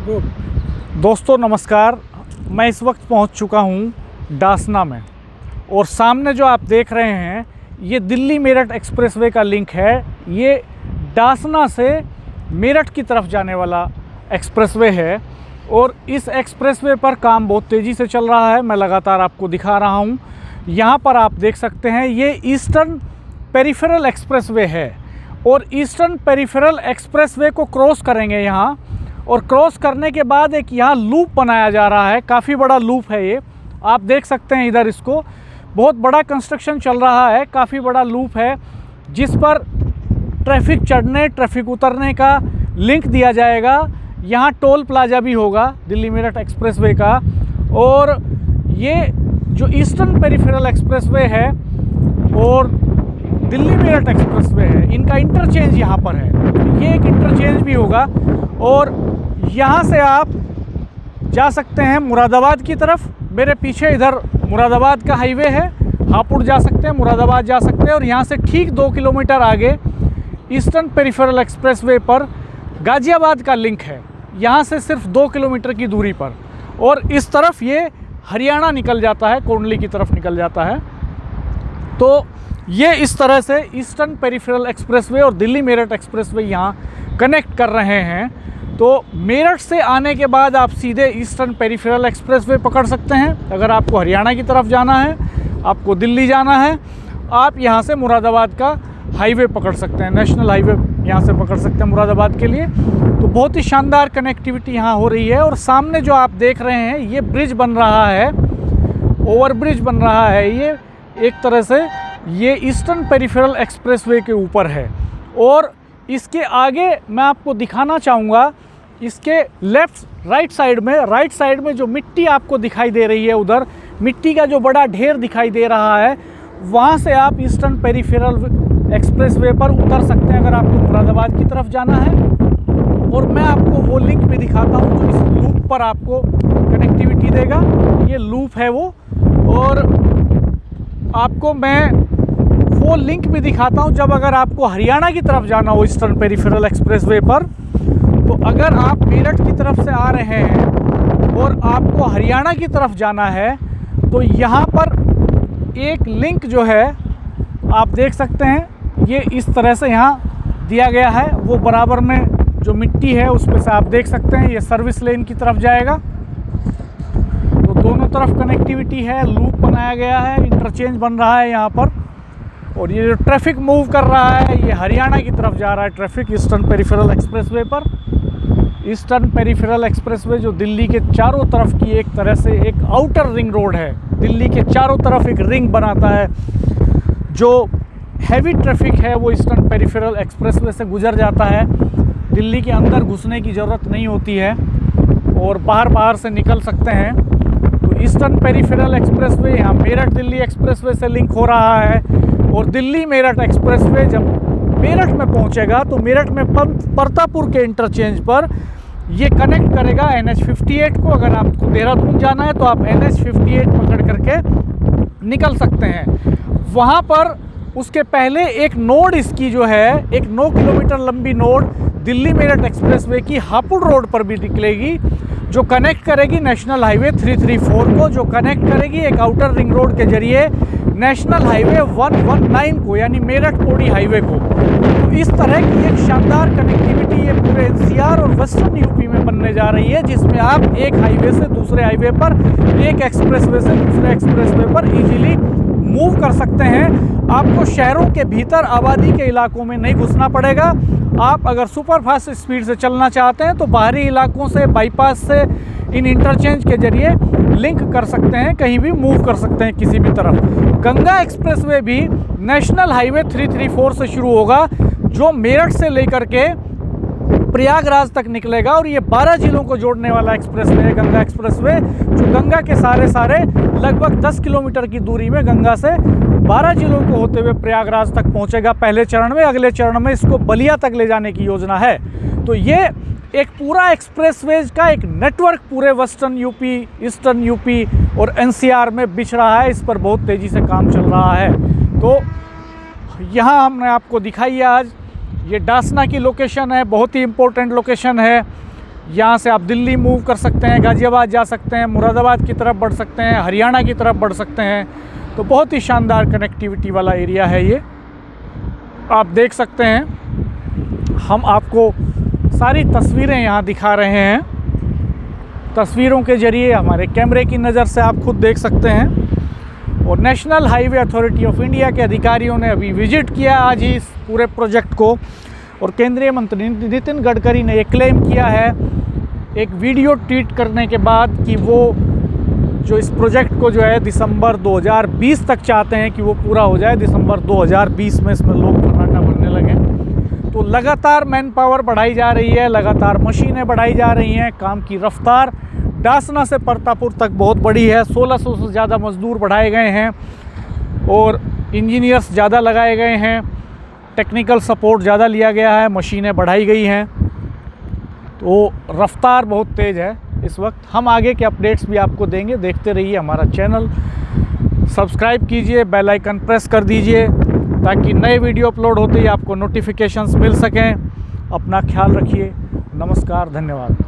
दोस्तों नमस्कार। मैं इस वक्त पहुंच चुका हूं डासना में और सामने जो आप देख रहे हैं ये दिल्ली मेरठ एक्सप्रेसवे का लिंक है। ये डासना से मेरठ की तरफ जाने वाला एक्सप्रेसवे है और इस एक्सप्रेसवे पर काम बहुत तेज़ी से चल रहा है। मैं लगातार आपको दिखा रहा हूं। यहाँ पर आप देख सकते हैं ये ईस्टर्न पेरिफेरल एक्सप्रेसवे है और ईस्टर्न पेरिफेरल एक्सप्रेसवे को क्रॉस करेंगे यहाँ, और क्रॉस करने के बाद एक यहाँ लूप बनाया जा रहा है। काफ़ी बड़ा लूप है ये, आप देख सकते हैं इधर इसको। बहुत बड़ा कंस्ट्रक्शन चल रहा है, काफ़ी बड़ा लूप है जिस पर ट्रैफिक चढ़ने ट्रैफिक उतरने का लिंक दिया जाएगा। यहाँ टोल प्लाजा भी होगा दिल्ली मेरठ एक्सप्रेसवे का। और ये जो ईस्टर्न पेरिफेरल एक्सप्रेसवे है और दिल्ली मेरठ एक्सप्रेसवे है, इनका इंटरचेंज यहाँ पर है। ये एक इंटरचेंज भी होगा और यहाँ से आप जा सकते हैं मुरादाबाद की तरफ। मेरे पीछे इधर मुरादाबाद का हाईवे है, हापुड़ जा सकते हैं, मुरादाबाद जा सकते हैं। और यहाँ से ठीक 2 किलोमीटर आगे ईस्टर्न पेरिफेरल एक्सप्रेसवे पर गाज़ियाबाद का लिंक है, यहाँ से सिर्फ 2 किलोमीटर की दूरी पर। और इस तरफ ये हरियाणा निकल जाता है, कोंडली की तरफ निकल जाता है। तो ये इस तरह से ईस्टर्न पेरिफेरल एक्सप्रेसवे और दिल्ली मेरठ एक्सप्रेसवे यहाँ कनेक्ट कर रहे हैं। तो मेरठ से आने के बाद आप सीधे ईस्टर्न पेरिफेरल एक्सप्रेसवे पकड़ सकते हैं। अगर आपको हरियाणा की तरफ जाना है, आपको दिल्ली जाना है, आप यहाँ से मुरादाबाद का हाईवे पकड़ सकते हैं, नेशनल हाईवे यहाँ से पकड़ सकते हैं मुरादाबाद के लिए। तो बहुत ही शानदार कनेक्टिविटी यहाँ हो रही है। और सामने जो आप देख रहे हैं ये ब्रिज बन रहा है, ओवर ब्रिज बन रहा है। ये एक तरह से ये ईस्टर्न पेरिफेरल एक्सप्रेसवे के ऊपर है। और इसके आगे मैं आपको दिखाना चाहूँगा, इसके राइट साइड में जो मिट्टी आपको दिखाई दे रही है, उधर मिट्टी का जो बड़ा ढेर दिखाई दे रहा है, वहाँ से आप ईस्टर्न पेरिफेरल एक्सप्रेसवे पर उतर सकते हैं अगर आपको मुरादाबाद की तरफ जाना है। और मैं आपको वो लिंक भी दिखाता हूँ जो इस लूप पर आपको कनेक्टिविटी देगा। ये लूप है वो, और आपको मैं वो लिंक भी दिखाता हूँ जब अगर आपको हरियाणा की तरफ जाना हो ईस्टर्न पेरिफेरल एक्सप्रेसवे पर। तो अगर आप मेरठ की तरफ से आ रहे हैं और आपको हरियाणा की तरफ जाना है तो यहाँ पर एक लिंक जो है आप देख सकते हैं, ये इस तरह से यहाँ दिया गया है। वो बराबर में जो मिट्टी है उस पर से आप देख सकते हैं ये सर्विस लेन की तरफ जाएगा। तो दोनों तरफ कनेक्टिविटी है, लूप बनाया गया है, इंटरचेंज बन रहा है यहाँ पर। और ये जो ट्रैफिक मूव कर रहा है ये हरियाणा की तरफ जा रहा है ट्रैफिक ईस्टर्न पेरिफेरल एक्सप्रेसवे पर। ईस्टर्न पेरिफेरल एक्सप्रेसवे जो दिल्ली के चारों तरफ की एक तरह से एक आउटर रिंग रोड है, दिल्ली के चारों तरफ एक रिंग बनाता है। जो हैवी ट्रैफिक है वो ईस्टर्न पेरिफेरल एक्सप्रेसवे से गुजर जाता है। दिल्ली के अंदर घुसने की ज़रूरत नहीं होती है और बाहर से निकल सकते हैं। तो ईस्टर्न पेरिफेरल एक्सप्रेसवे यहाँ मेरठ दिल्ली एक्सप्रेसवे से लिंक हो रहा है। और दिल्ली मेरठ एक्सप्रेसवे जब मेरठ में पहुंचेगा तो मेरठ में परतापुर के इंटरचेंज पर ये कनेक्ट करेगा NH 58 को। अगर आपको देहरादून जाना है तो आप NH 58 पकड़ करके निकल सकते हैं। वहाँ पर उसके पहले एक नोड इसकी जो है, एक 9 किलोमीटर लंबी नोड दिल्ली मेरठ एक्सप्रेसवे की हापुड़ रोड पर भी निकलेगी, जो कनेक्ट करेगी नेशनल हाईवे 334 को, जो कनेक्ट करेगी एक आउटर रिंग रोड के जरिए नेशनल हाईवे 119 को, यानी मेरठ पौड़ी हाईवे को। तो इस तरह की एक शानदार कनेक्टिविटी ये पूरे NCR और वेस्टर्न यूपी में बनने जा रही है, जिसमें आप एक हाईवे से दूसरे हाईवे पर, एक एक्सप्रेसवे से दूसरे एक्सप्रेसवे पर इजीली मूव कर सकते हैं। आपको शहरों के भीतर आबादी के इलाकों में नहीं घुसना पड़ेगा। आप अगर सुपर फास्ट स्पीड से चलना चाहते हैं तो बाहरी इलाकों से बाईपास से इन इंटरचेंज के जरिए लिंक कर सकते हैं, कहीं भी मूव कर सकते हैं किसी भी तरफ। गंगा एक्सप्रेसवे भी नेशनल हाईवे 334 से शुरू होगा, जो मेरठ से लेकर के प्रयागराज तक निकलेगा। और ये 12 जिलों को जोड़ने वाला एक्सप्रेसवे है गंगा एक्सप्रेसवे, जो गंगा के सारे लगभग 10 किलोमीटर की दूरी में गंगा से 12 जिलों को होते हुए प्रयागराज तक पहुंचेगा पहले चरण में। अगले चरण में इसको बलिया तक ले जाने की योजना है। तो ये एक पूरा एक्सप्रेसवेज का एक नेटवर्क पूरे वेस्टर्न यूपी, ईस्टर्न यूपी और NCR में बिछ रहा है। इस पर बहुत तेज़ी से काम चल रहा है। तो यहाँ हमने आपको दिखाई है आज ये डासना की लोकेशन है, बहुत ही इम्पोर्टेंट लोकेशन है। यहाँ से आप दिल्ली मूव कर सकते हैं, गाज़ियाबाद जा सकते हैं, मुरादाबाद की तरफ बढ़ सकते हैं, हरियाणा की तरफ बढ़ सकते हैं। तो बहुत ही शानदार कनेक्टिविटी वाला एरिया है ये, आप देख सकते हैं। हम आपको सारी तस्वीरें यहाँ दिखा रहे हैं, तस्वीरों के ज़रिए हमारे कैमरे की नज़र से आप खुद देख सकते हैं। और national highway authority of India के अधिकारियों ने अभी विजिट किया आज ही इस पूरे प्रोजेक्ट को, और केंद्रीय मंत्री नितिन गडकरी ने ये क्लेम किया है एक वीडियो ट्वीट करने के बाद कि वो जो इस प्रोजेक्ट को जो है दिसंबर 2020 तक चाहते हैं कि वो पूरा हो जाए, दिसंबर 2020 में इसमें लोग फर्नांडा बनने लगें। तो लगातार मैन पावर बढ़ाई जा रही है, लगातार मशीनें बढ़ाई जा रही हैं, काम की रफ्तार डासना से परतापुर तक बहुत बड़ी है। 1600 से ज़्यादा मज़दूर बढ़ाए गए हैं और इंजीनियर्स ज़्यादा लगाए गए हैं, टेक्निकल सपोर्ट ज़्यादा लिया गया है, मशीनें बढ़ाई गई हैं। तो रफ्तार बहुत तेज़ है इस वक्त। हम आगे के अपडेट्स भी आपको देंगे, देखते रहिए हमारा चैनल, सब्सक्राइब कीजिए, बेल आइकन प्रेस कर दीजिए ताकि नए वीडियो अपलोड होते ही आपको नोटिफिकेशंस मिल सकें। अपना ख्याल रखिए, नमस्कार, धन्यवाद।